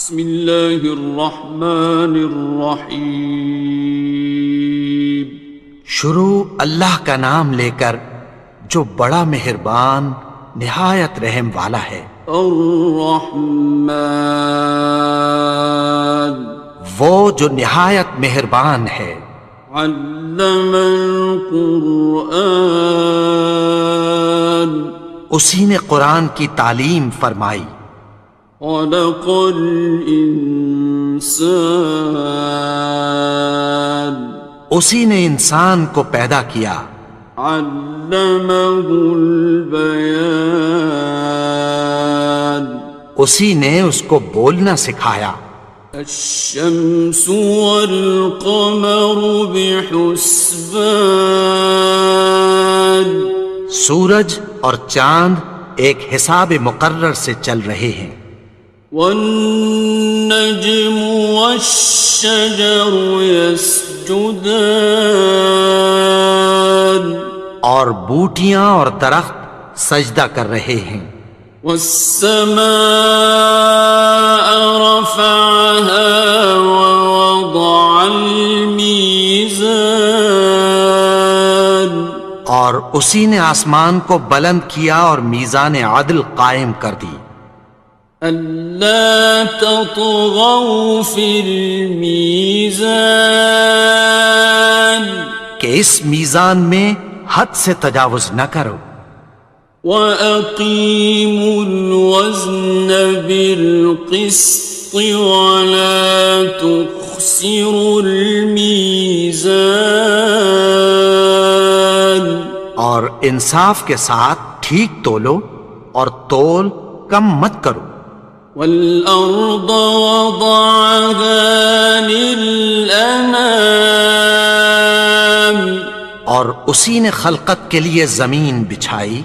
بسم اللہ الرحمن الرحیم۔ شروع اللہ کا نام لے کر جو بڑا مہربان نہایت رحم والا ہے۔ الرحمن، وہ جو نہایت مہربان ہے۔ علم القرآن، اسی نے قرآن کی تعلیم فرمائی۔ خلق الانسان، اسی نے انسان کو پیدا کیا۔ علمہ البیان، اسی نے اس کو بولنا سکھایا۔ الشمس والقمر بحسبان، سورج اور چاند ایک حساب مقرر سے چل رہے ہیں۔ والنجم والشجر يسجدان، اور بوٹیاں اور درخت سجدہ کر رہے ہیں۔ والسماء رفعها ووضع الميزان، اور اسی نے آسمان کو بلند کیا اور میزان عدل قائم کر دی۔ ألا تطغوا في الميزان، کہ اس میزان میں حد سے تجاوز نہ کرو۔ وَأَقِيمُوا الْوَزْنَ بِالْقِسْطِ وَلَا تُخْسِرُوا الْمِيزَانَ، اور انصاف کے ساتھ ٹھیک تولو اور تول کم مت کرو۔ وَالْأَرْضَ وَضَعَهَا لِلْأَنَامِ، اور اسی نے خلقت کے لیے زمین بچھائی۔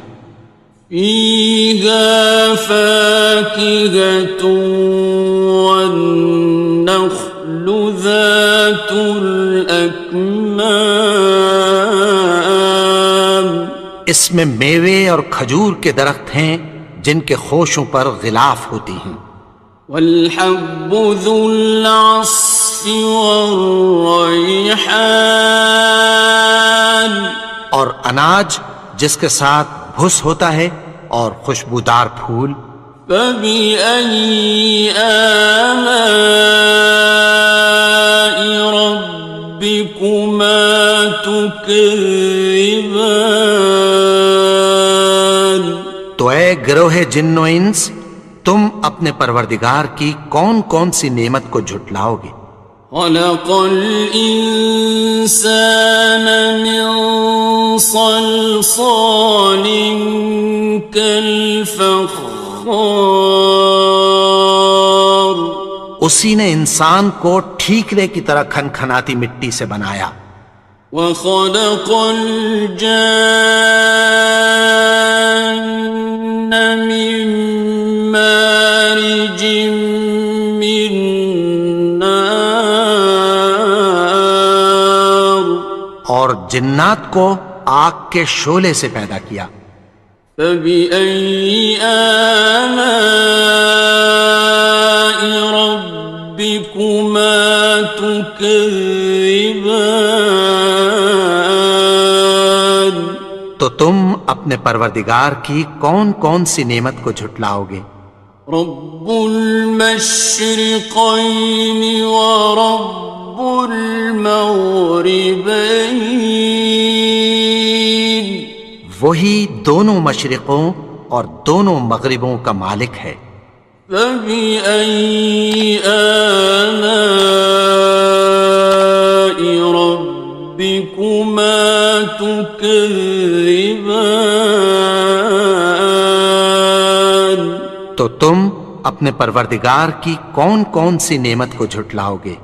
فِيهَا فَاكِهَةٌ وَالنَّخْلُ ذَاتُ الْأَكْمَامِ، اس میں میوے اور کھجور کے درخت ہیں جن کے خوشوں پر غلاف ہوتی ہیں۔ وَالْحَبُّ ذُو الْعَصْفِ وَالرَّيْحَانِ، اور اناج جس کے ساتھ بھس ہوتا ہے اور خوشبودار پھول۔ فَبِأَيِّ آلَاءِ رَبِّكُمَا تُكَذِّبَانِ، تو اے گروہ جن و انس، تم اپنے پروردگار کی کون کون سی نعمت کو جھٹلاؤ گے؟ خَلَقَ الْإِنسَانَ مِنْ صَلْصَالٍ كَالْفَخَّارِ، اسی نے انسان کو ٹھیکرے کی طرح کھنکھناتی مٹی سے بنایا۔ وَخَلَقَ الْجَانَّ مِن مَّارِجٍ مِّن نَّارٍ، اور جنات کو آگ کے شعلے سے پیدا کیا۔ فَبِأَيِّ آلَاءِ رَبِّكُمَا تُكَذِّبَانِ، تو تم اپنے پروردگار کی کون کون سی نعمت کو جھٹلاؤ گے؟ رب المشرقین ورب المغربین، وہی دونوں مشرقوں اور دونوں مغربوں کا مالک ہے۔ فَبِأَيِّ آلَاءِ رَبِّكُمَا تُكَذِّبَانِ، تو تم اپنے پروردگار کی کون کون سی نعمت کو جھٹلاؤ گے؟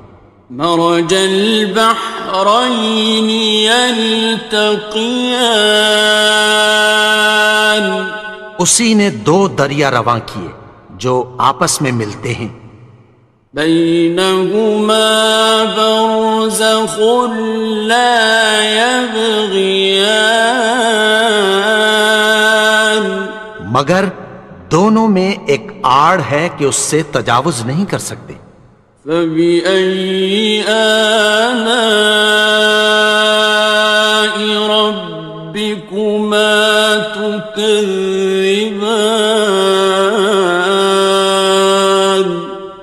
مرج البحرین یلتقیان، اسی نے دو دریا رواں کیے جو آپس میں ملتے ہیں۔ بینہما برزخ لا یبغیان، مگر دونوں میں ایک آڑ ہے کہ اس سے تجاوز نہیں کر سکتے۔ فبأي آلاء ربكما تكذبان؟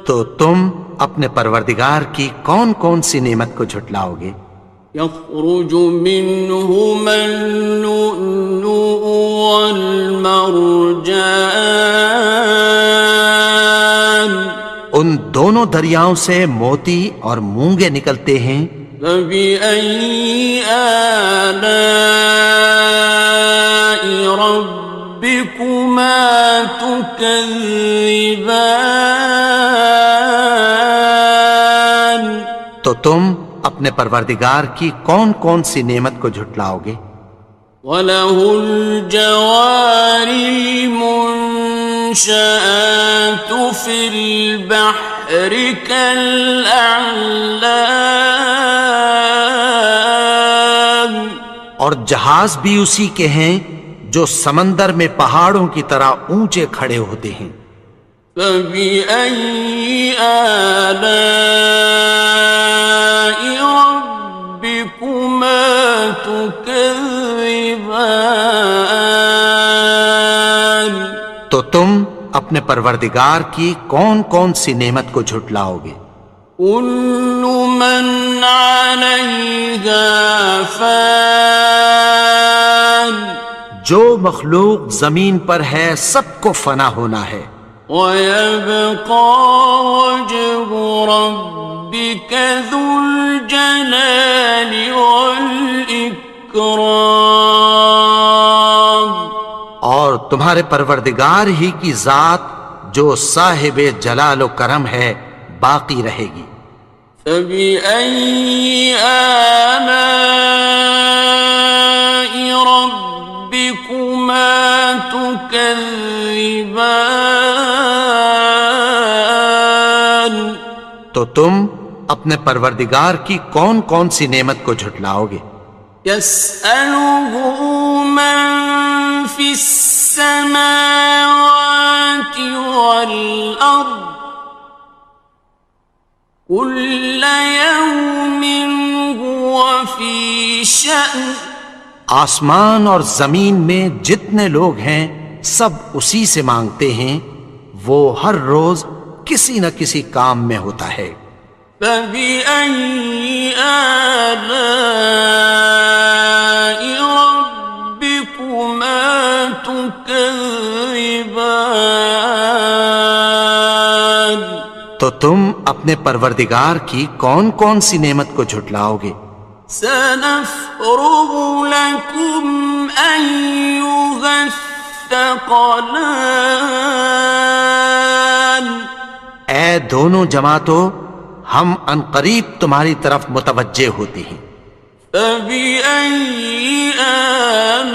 تو تم اپنے پروردگار کی کون کون سی نعمت کو جھٹلاؤ گے؟ يخرج منهما اللؤلؤ والمرجان، ان دونوں دریاؤں سے موتی اور مونگے نکلتے ہیں۔ فبأي آلاء ربكما تكذبان؟ تو تم اپنے پروردگار کی کون کون سی نعمت کو جھٹلاؤ گے؟ وَلَهُ الْجَوَارِ الْمُنشَآتُ فِي الْبَحْرِ كَالْأَعْلَامِ، اور جہاز بھی اسی کے ہیں جو سمندر میں پہاڑوں کی طرح اونچے کھڑے ہوتے ہیں۔ فَبِأَيِّ آلَاءِ رَبِّكُمَا تُكَذِّبَانِ؟ تو تم اپنے پروردگار کی کون کون سی نعمت کو جھٹلاؤ گے؟ كُلُّ مَنْ عَلَيْهَا فَانٍ، جو مخلوق زمین پر ہے سب کو فنا ہونا ہے۔ وَيَبْقَى وَجْهُ رَبِّكَ ذُو الْجَلَالِ وَالْإِكْرَامِ، اور تمہارے پروردگار ہی کی ذات جو صاحب جلال و کرم ہے باقی رہے گی۔ فَبِأَيِّ آلَاءِ رَبِّكُمَا تُكَذِّبَانِ؟ تو تم اپنے پروردگار کی کون کون سی نعمت کو جھٹلاؤ گے؟ يَسْأَلُهُ مَن فِي السَّمَاوَاتِ وَالْأَرْضِ كُلَّ يَوْمٍ هُوَ فِي شَأْنٍ، آسمان اور زمین میں جتنے لوگ ہیں سب اسی سے مانگتے ہیں، وہ ہر روز کسی نہ کسی کام میں ہوتا ہے۔ فَبِأَيِّ آلَاءِ رَبِّكُمَا تُكَذِّبَانِ؟ تو تم اپنے پروردگار کی کون کون سی نعمت کو جھٹلاؤ گے؟ سَنَفْرُغُ لَكُمْ أَيُّهَ الثَّقَلَانِ، اے دونوں جماعتوں، ہم عنقریب تمہاری طرف متوجہ ہوتے ہیں۔ فَبِأَيِّ آلَاءِ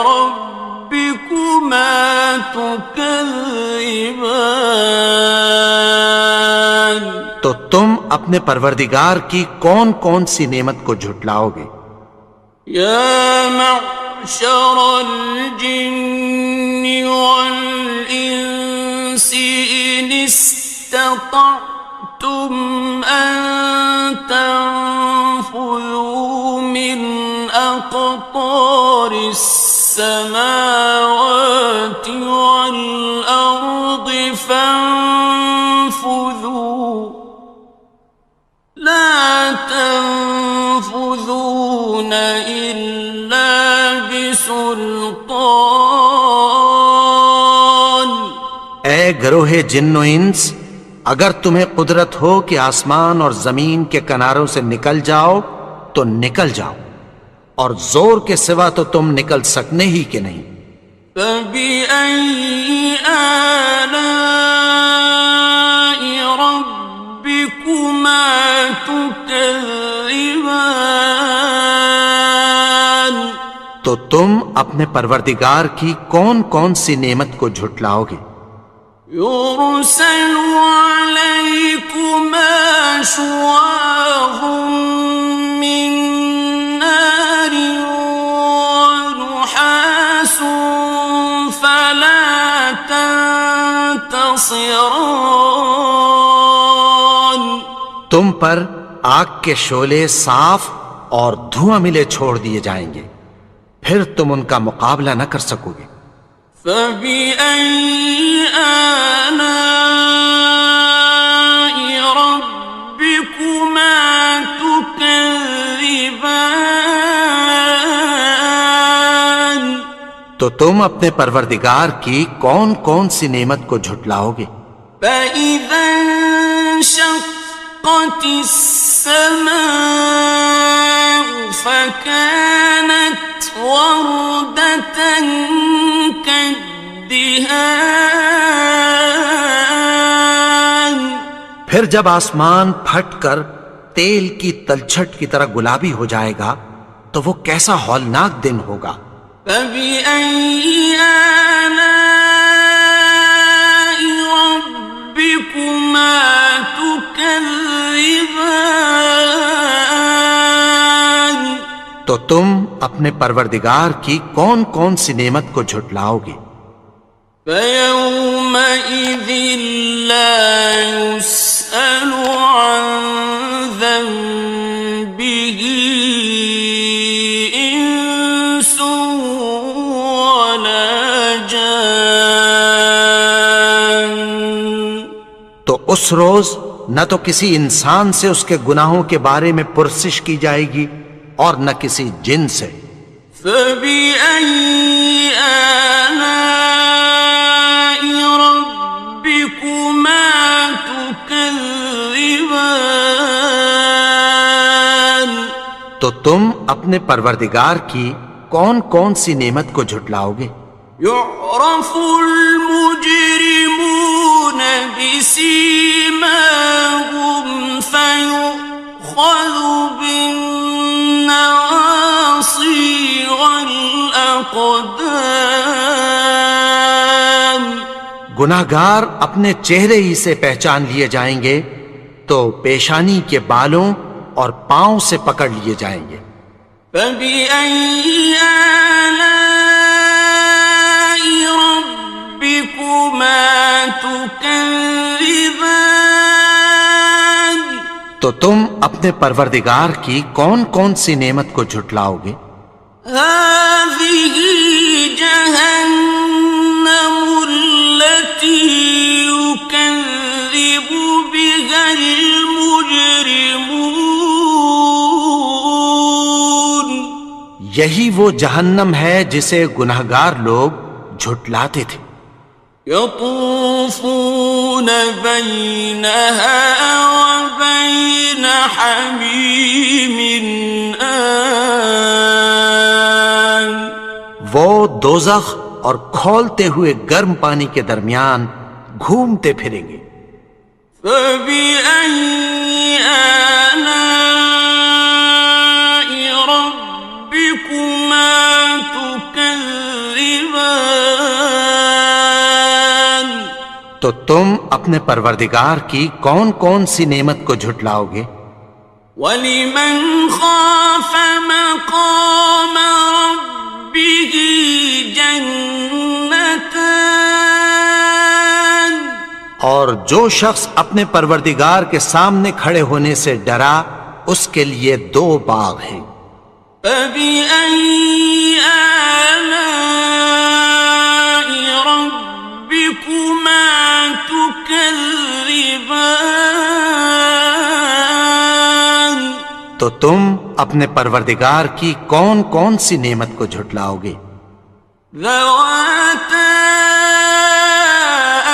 رَبِّكُمَا تُكَذِّبَانِ؟ تو تم اپنے پروردگار کی کون کون سی نعمت کو جھٹلاؤ گے؟ يَا مَعْشَرَ الْجِنِّ وَالْإِنسِ إِنِ اسْتَطَعْتُمْ أَن تَنفُذُوا مِنْ أَقْطَارِ السَّمَاوَاتِ وَالْأَرْضِ فَانفُذُوا لَا تَنفُذُونَ إِلَّا بِسُلْطَانٍ۔ اے گروہ جن و انس، اگر تمہیں قدرت ہو کہ آسمان اور زمین کے کناروں سے نکل جاؤ تو نکل جاؤ، اور زور کے سوا تو تم نکل سکنے ہی کہ نہیں۔ فَبِأَيِّ آلَاءِ رَبِّكُمَا تُكَذِّبَانِ؟ تو تم اپنے پروردگار کی کون کون سی نعمت کو جھٹلاؤ گے؟ يُرْسَلُ عَلَيْكُمَا شُوَاظٌ مِّن نَّارٍ وَنُحَاسٌ فَلَا ينتصران تم پر آگ کے شعلے صاف اور دھواں ملے چھوڑ دیے جائیں گے، پھر تم ان کا مقابلہ نہ کر سکو گے۔ فبأي آلاء ربكما تكذبان تو تم اپنے پروردگار کی کون کون سی نعمت کو جھٹلاؤ گے؟ فإذا انشقت السماء فكانت وردة كالدهان پھر جب آسمان پھٹ کر تیل کی تلچھٹ کی طرح گلابی ہو جائے گا تو وہ کیسا ہولناک دن ہوگا۔ فبأي آلاء ربكما تكذبان تو تم اپنے پروردگار کی کون کون سی نعمت کو جھٹلاؤ گے؟ فيومئذ لا يسأل عن ذنبه إنس ولا جان تو اس روز نہ تو کسی انسان سے اس کے گناہوں کے بارے میں پرسش کی جائے گی اور نہ کسی جن سے۔ فبأي آلاء ربكما تكذبان تو تم اپنے پروردگار کی کون کون سی نعمت کو جھٹلاؤ گے؟ يعرف المجرمون بسيماهم فيؤخذ بالنواصي والأقدام گناہگار اپنے چہرے ہی سے پہچان لیے جائیں گے تو پیشانی کے بالوں اور پاؤں سے پکڑ لیے جائیں گے۔ فبأي آلاء ربكما تكذبان تو تم اپنے پروردگار کی کون کون سی نعمت کو جھٹلاؤ گے؟ هذه جهنم التي يكذب بها المجرمون یہی وہ جہنم ہے جسے گناہگار لوگ جھٹلاتے تھے۔ يطوفون بينها وبين حميم آن وہ دوزخ اور کھولتے ہوئے گرم پانی کے درمیان گھومتے پھریں گے۔ فبأي آلاء ربكما تكذبان تو تم اپنے پروردگار کی کون کون سی نعمت کو جھٹلاؤ گے؟ وَلِمَنْ خَافَ مَقَامَ رَبِّهِ جَنَّتَانِ اور جو شخص اپنے پروردگار کے سامنے کھڑے ہونے سے ڈرا اس کے لیے دو باغ ہیں۔ فَبِأَيِّ آلَاءِ رَبِّكُمَا تُكَذِّبَانِ تو تم اپنے پروردگار کی کون کون سی نعمت کو جھٹلاؤ گے؟ ذَوَاتَا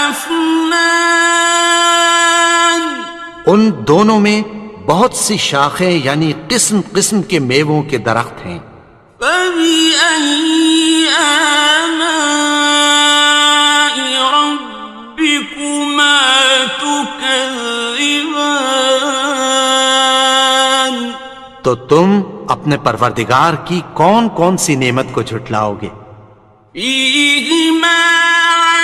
أَفْنَانٍ ان دونوں میں بہت سی شاخیں یعنی قسم قسم کے میووں کے درخت ہیں۔ فَبِأَيِّ آلَاءِ رَبِّكُمَا تُكَذِّبَانِ تو تم اپنے پروردگار کی کون کون سی نعمت کو جھٹلاؤ گے؟ فِيهِمَا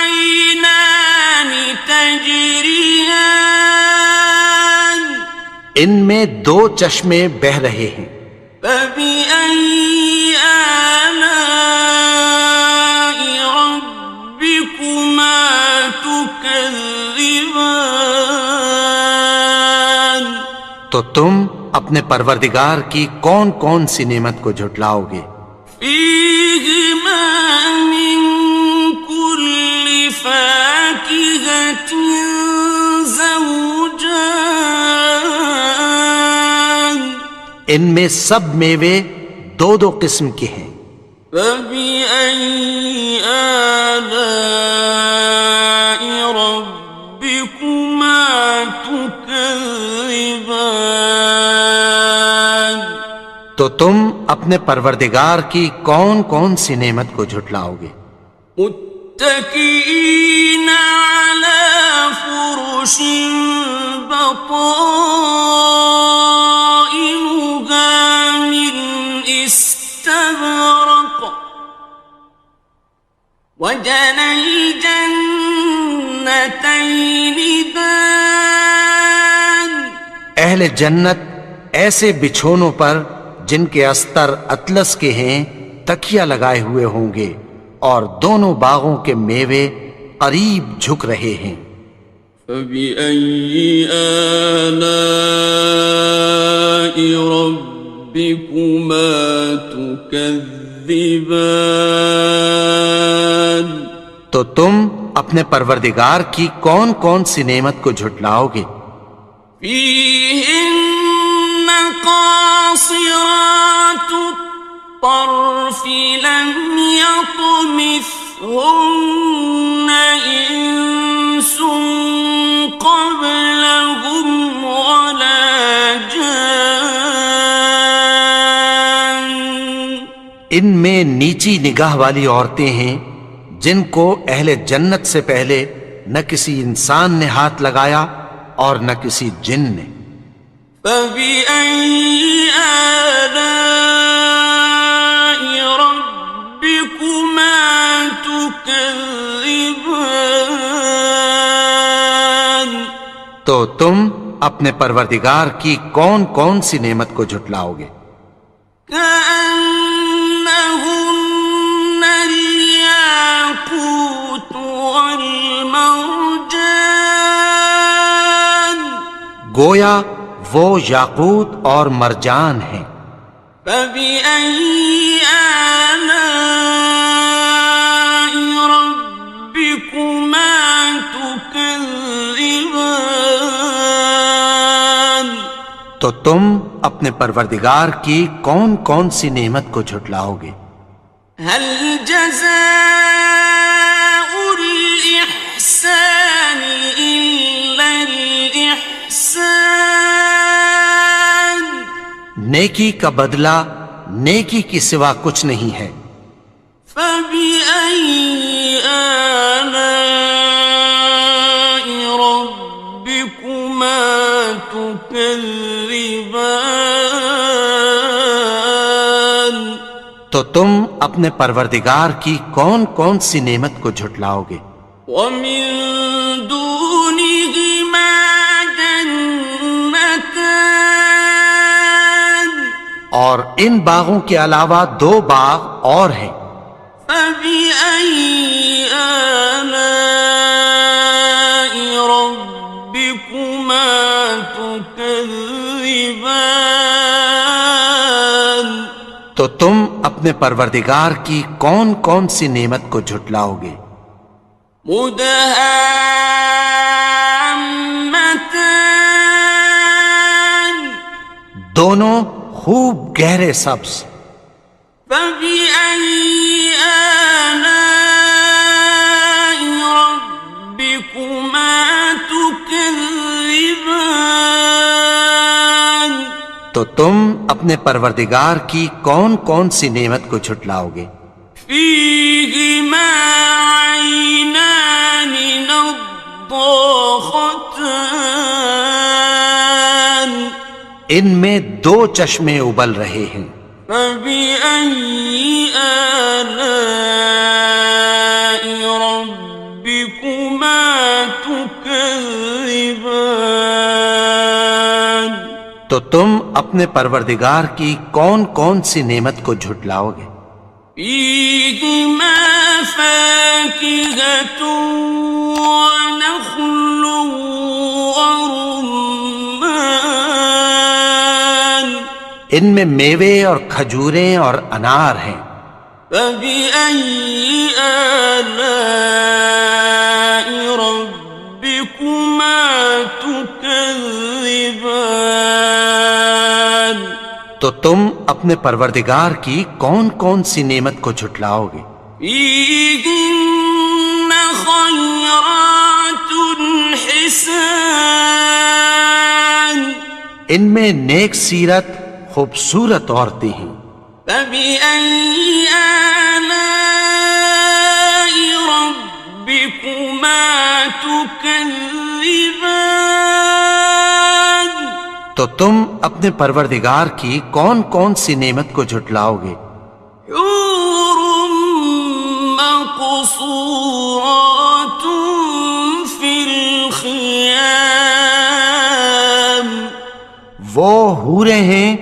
عَيْنَانِ تَجْرِيَانِ ان میں دو چشمے بہہ رہے ہیں۔ فَبِأَيِّ آلَاءِ رَبِّكُمَا تُكَذِّبَانِ تكذبان تو تم اپنے پروردگار کی کون کون سی نعمت کو جھٹلاؤ گے؟ فيهما من كل فاكهة زوجان ان میں سب میوے دو دو قسم کے ہیں۔ فبأي آلاء ربكما تكذبان تو تم اپنے پروردگار کی کون کون سی نعمت کو جھٹلاؤ گے؟ متكئين على فرش بطائنها من استبرق وجنى الجنتين دان اہل جنت ایسے بچھونوں پر جن کے استر اطلس کے ہیں تکیہ لگائے ہوئے ہوں گے، اور دونوں باغوں کے میوے قریب جھک رہے ہیں۔ فبأي آلاء ربكما تكذبان تو تم اپنے پروردگار کی کون کون سی نعمت کو جھٹلاؤ گے؟ فيهن قاصرات الطرف لم يطمثهن إنس قبلهم ولا جان ان میں نیچی نگاہ والی عورتیں ہیں جن کو اہل جنت سے پہلے نہ کسی انسان نے ہاتھ لگایا اور نہ کسی جن نے۔ فبأي آلاء ربكما تكذبان تو تم اپنے پروردگار کی کون کون سی نعمت کو جھٹلاؤ گے؟ كأنهن الياقوت والمرجان گویا وہ یاقوت اور مرجان ہیں۔ فبأي آلاء ربكما تكذبان تو تم اپنے پروردگار کی کون کون سی نعمت کو جھٹلاؤ گے؟ هل جزاء الإحسان إلا الإحسان نیکی کا بدلہ نیکی کی سوا کچھ نہیں ہے۔ فبأي آلاء ربكما تكذبان تو تم اپنے پروردگار کی کون کون سی نعمت کو جھٹلاؤ گے؟ ومن دونهما جنتان اور ان باغوں کے علاوہ دو باغ اور ہیں۔ فبأي آلاء ربكما تكذبان تو تم اپنے پروردگار کی کون کون سی نعمت کو جھٹلاؤ گے؟ مدهامتان دونوں خوب گہرے سبز۔ فبأي آلاء ربكما تكذبان تو تم اپنے پروردگار کی کون کون سی نعمت کو جھٹلاؤ گے؟ فيهما عينان نضاختان ان میں دو چشمے ابل رہے ہیں۔ فبأي آلاء ربكما تكذبان تو تم اپنے پروردگار کی کون کون سی نعمت کو جھٹلاؤ گے؟ فيهما فاكهة ونخل ان میں میوے اور کھجوریں اور انار ہیں۔ فبأي آلاء ربكما تكذبان؟ تو تم اپنے پروردگار کی کون کون سی نعمت کو جھٹلاؤ گے؟ فيهن خيرات حسان، ان میں نیک سیرت خوبصورت عورتیں ہیں۔ فبأي آلاء ربكما تكذبان؟ تو تم اپنے پروردگار کی کون کون سی نعمت کو جھٹلاؤ گے؟ حور مقصورات في الخيام، وہ حوریں ہیں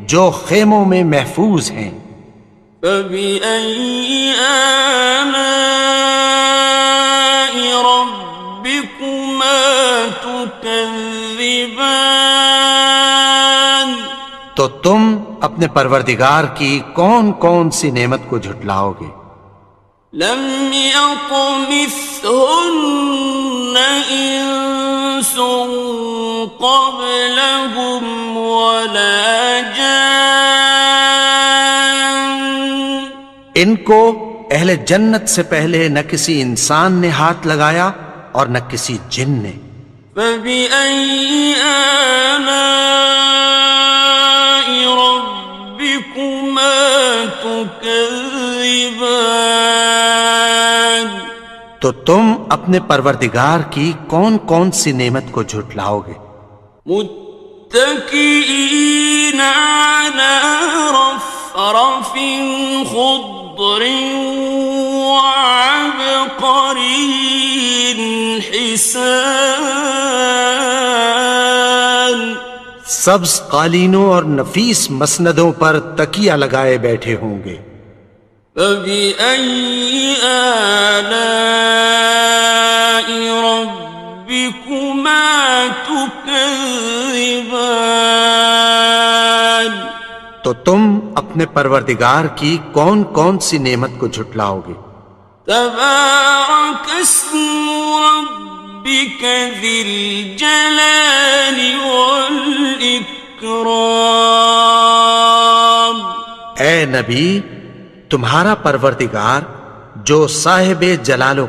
جو خیموں میں محفوظ ہیں۔ فبأي آلاء ربكما تكذبان؟ تو تم اپنے پروردگار کی کون کون سی نعمت کو جھٹلاؤ گے؟ لم يطمثهن إنس قبلهم ولا جان، ان کو اہل جنت سے پہلے نہ کسی انسان نے ہاتھ لگایا اور نہ کسی جن نے۔ فبأي آلاء ربكما تكذبان؟ تو تم اپنے پروردگار کی کون کون سی نعمت کو جھٹلاؤ گے؟ متكئين على رفرف خضر وعبقري حسان، سبز قالینوں اور نفیس مسندوں پر تکیہ لگائے بیٹھے ہوں گے۔ فبأي آلاء ربكما تكذبان؟ تو تم اپنے پروردگار کی کون کون سی نعمت کو جھٹلاؤ گے؟ تبارك اسم ربك ذي الجلال والإكرام۔ اے نبی، تمہارا پروردگار جو صاحب جلال و